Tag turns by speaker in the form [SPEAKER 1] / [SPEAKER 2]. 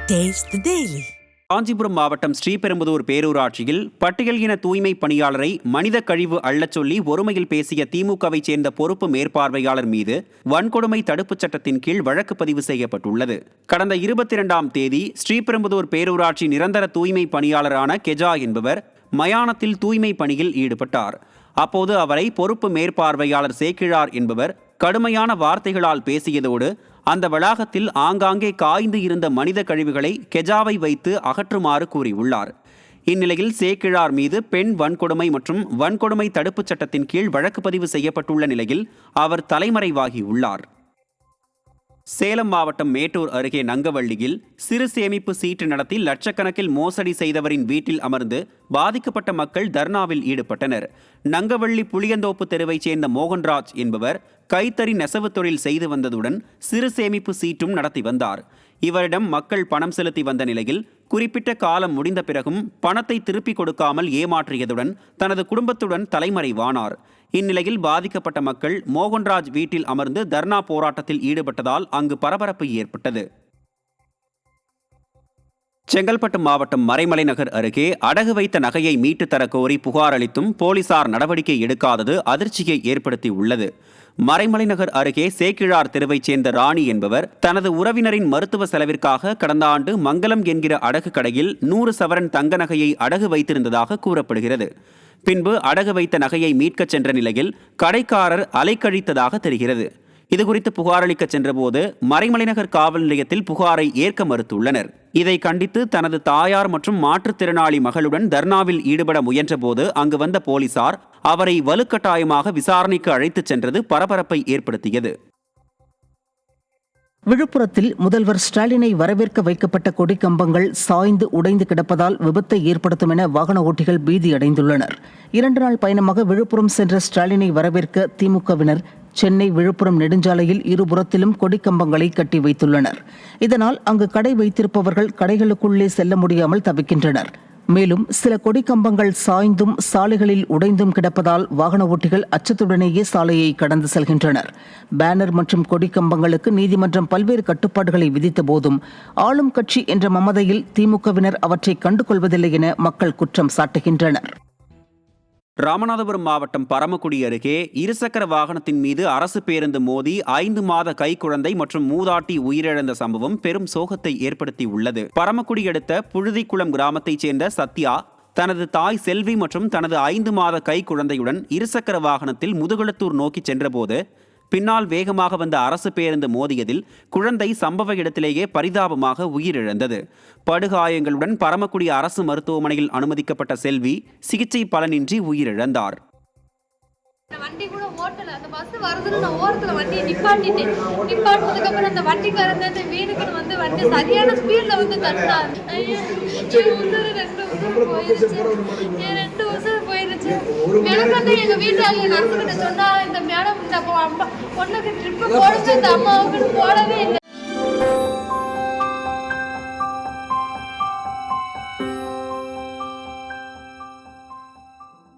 [SPEAKER 1] Taste the Daily.
[SPEAKER 2] Kanchipuram மாவட்டம் ஸ்ரீபெரும்புதூர் பேரூராட்சியில் பட்டியல் இன தூய்மை பணியாளரை மனித கழிவு அள்ளச் சொல்லி ஒருமையில் பேசிய திமுகவை சேர்ந்த பொறுப்பு மேற்பார்வையாளர் மீது வன்கொடுமை தடுப்புச் சட்டத்தின் கீழ் வழக்கு பதிவு செய்யப்பட்டுள்ளது. கடந்த 22ஆம் தேதி ஸ்ரீபெரும்புதூர் பேரூராட்சி நிரந்தர தூய்மை பணியாளரான கெஜா என்பவர் மயானத்தில் தூய்மை பணியில் ஈடுபட்டார். அப்போது அவரை பொறுப்பு மேற்பார்வையாளர் சேக்கிழார் என்பவர் கடுமையான வார்த்தைகளால் பேசியதோடு அந்த வளாகத்தில் ஆங்காங்கே காய்ந்து இருந்த மனித கழிவுகளை கெஜாவை வைத்து அகற்றுமாறு கூறியுள்ளார். இந்நிலையில் சேக்கிழார் மீது பெண் வன்கொடுமை மற்றும் வன்கொடுமை தடுப்புச் சட்டத்தின் கீழ் வழக்கு பதிவு செய்யப்பட்டுள்ள நிலையில் அவர் தலைமறைவாகியுள்ளார். சேலம் மாவட்டம் மேட்டூர் அருகே நங்கவள்ளியில் சிறு சேமிப்பு சீட்டு நடத்தி லட்சக்கணக்கில் மோசடி செய்தவரின் வீட்டில் அமர்ந்து பாதிக்கப்பட்ட மக்கள் தர்ணாவில் ஈடுபட்டனர். நங்கவள்ளி புளியந்தோப்பு தெருவைச் சேர்ந்த மோகன்ராஜ் என்பவர் கைத்தறி நெசவு தொழில் செய்து வந்ததுடன் சிறு சேமிப்பு சீட்டும் நடத்தி வந்தார். இவரிடம் மக்கள் பணம் செலுத்தி வந்த நிலையில் குறிப்பிட்ட காலம் முடிந்த பிறகும் பணத்தை திருப்பிக் கொடுக்காமல் ஏமாற்றியதுடன் தனது குடும்பத்துடன் தலைமறைவானார். இந்நிலையில் பாதிக்கப்பட்ட மக்கள் மோகன்ராஜ் வீட்டில் அமர்ந்து தர்ணா போராட்டத்தில் ஈடுபட்டதால் அங்கு பரபரப்பு ஏற்பட்டது. செங்கல்பட்டு மாவட்டம் மறைமலை நகர் அருகே அடகு வைத்த நகையை மீட்டு தர கோரி புகார் அளித்தும் போலீசார் நடவடிக்கை எடுக்காதது அதிர்ச்சியை ஏற்படுத்தியுள்ளது. மறைமலை நகர் அருகே சேக்கிழார் தெருவைச் சேர்ந்த ராணி என்பவர் தனது உறவினரின் மருத்துவ செலவிற்காக கடந்த ஆண்டு மங்கலம் என்கிற அடகு கடையில் 100 சவரன் தங்க நகையை அடகு வைத்திருந்ததாக கூறப்படுகிறது. பின்பு அடகு வைத்த நகையை மீட்கச் சென்ற நிலையில் கடைக்காரர் அலைக்கழித்ததாக தெரிகிறது. இதுகுறித்து புகார் அளிக்க சென்றபோது மறைமலைநகர் காவல் நிலையத்தில் புகாரை ஏற்க மறுத்துள்ளனர். இதை கண்டித்து தனது தாயார் மற்றும் மாற்றுத்திறனாளி மகளுடன் தர்ணாவில் ஈடுபட முயன்றபோது அங்கு வந்த போலீசார் அவரை வலுக்கட்டாயமாக விசாரணைக்கு அழைத்துச் சென்றது பரபரப்பை ஏற்படுத்தியது.
[SPEAKER 3] விழுப்புரத்தில் முதல்வர் ஸ்டாலினை வரவேற்க வைக்கப்பட்ட கொடிக்கம்பங்கள் சாய்ந்து உடைந்து கிடப்பதால் விபத்தை ஏற்படுத்தும் என வாகன ஓட்டிகள் பீதியடைந்துள்ளனர். 2 நாள் பயணமாக விழுப்புரம் சென்ற ஸ்டாலினை வரவேற்க திமுகவினர் சென்னை விழுப்புரம் நெடுஞ்சாலையில் இருபுறத்திலும் கொடிக்கம்பங்களை கட்டி வைத்துள்ளனர். இதனால் அங்கு கடை வைத்திருப்பவர்கள் கடைகளுக்குள்ளே செல்ல முடியாமல் தவிக்கின்றனர். மேலும் சில கொடிக்கம்பங்கள் சாய்ந்தும் சாலைகளில் உடைந்தும் கிடப்பதால் வாகன ஓட்டிகள் அச்சத்துடனேயே சாலையை கடந்து செல்கின்றனர். பேனர் மற்றும் கொடிக்கம்பங்களுக்கு நீதிமன்றம் பல்வேறு கட்டுப்பாடுகளை விதித்த போதும் ஆளும் கட்சி என்ற மமதையில் திமுகவினர் அவற்றை கண்டுகொள்வதில்லை என மக்கள் குற்றம் சாட்டுகின்றனர்.
[SPEAKER 2] ராமநாதபுரம் மாவட்டம் பரமக்குடி அருகே இருசக்கர வாகனத்தின் மீது அரசு பேருந்து மோதி 5 மாத கைக்குழந்தை மற்றும் மூதாட்டி உயிரிழந்த சம்பவம் பெரும் சோகத்தை ஏற்படுத்தியுள்ளது. பரமக்குடி அடுத்த புழுதிக்குளம் கிராமத்தைச் சேர்ந்த சத்யா தனது தாய் செல்வி மற்றும் தனது 5 மாத கைக்குழந்தையுடன் இருசக்கர வாகனத்தில் முதுகுளத்தூர் நோக்கி சென்றபோது பின்னால் வேகமாக வந்த அரசு பேருந்து மோதியதில் குழந்தை சம்பவ இடத்திலேயே பரிதாபமாக உயிரிழந்தது. படுகாயங்களுடன் பரமக்குடி அரசு மருத்துவமனையில் அனுமதிக்கப்பட்ட செல்வி சிகிச்சை பலனின்றி உயிரிழந்தார்.
[SPEAKER 4] வண்டி கூட ஓட்டல. அந்த பஸ் வருதுன்னு நான் ஓரத்துல வண்டியை நிப்பாட்டிட்டேன். நிப்பாட்டினதுக்கு அப்புறம் அந்த வண்டிக்காரன் அந்த வீடுக்குன்னு வந்து வண்டி சரியான ஸ்பீட்ல வந்து தட்டினார். ரெண்டு வருஷம் போயிருச்சு. எனக்கு வந்து எங்க வீட்டாளி நர்ஸுகிட்ட சொன்னா இந்த மேடம் இந்த பொண்ணுக்கு ட்ரிப்பு போடுங்க, இந்த அம்மாவுக்கு போடவே இல்லை.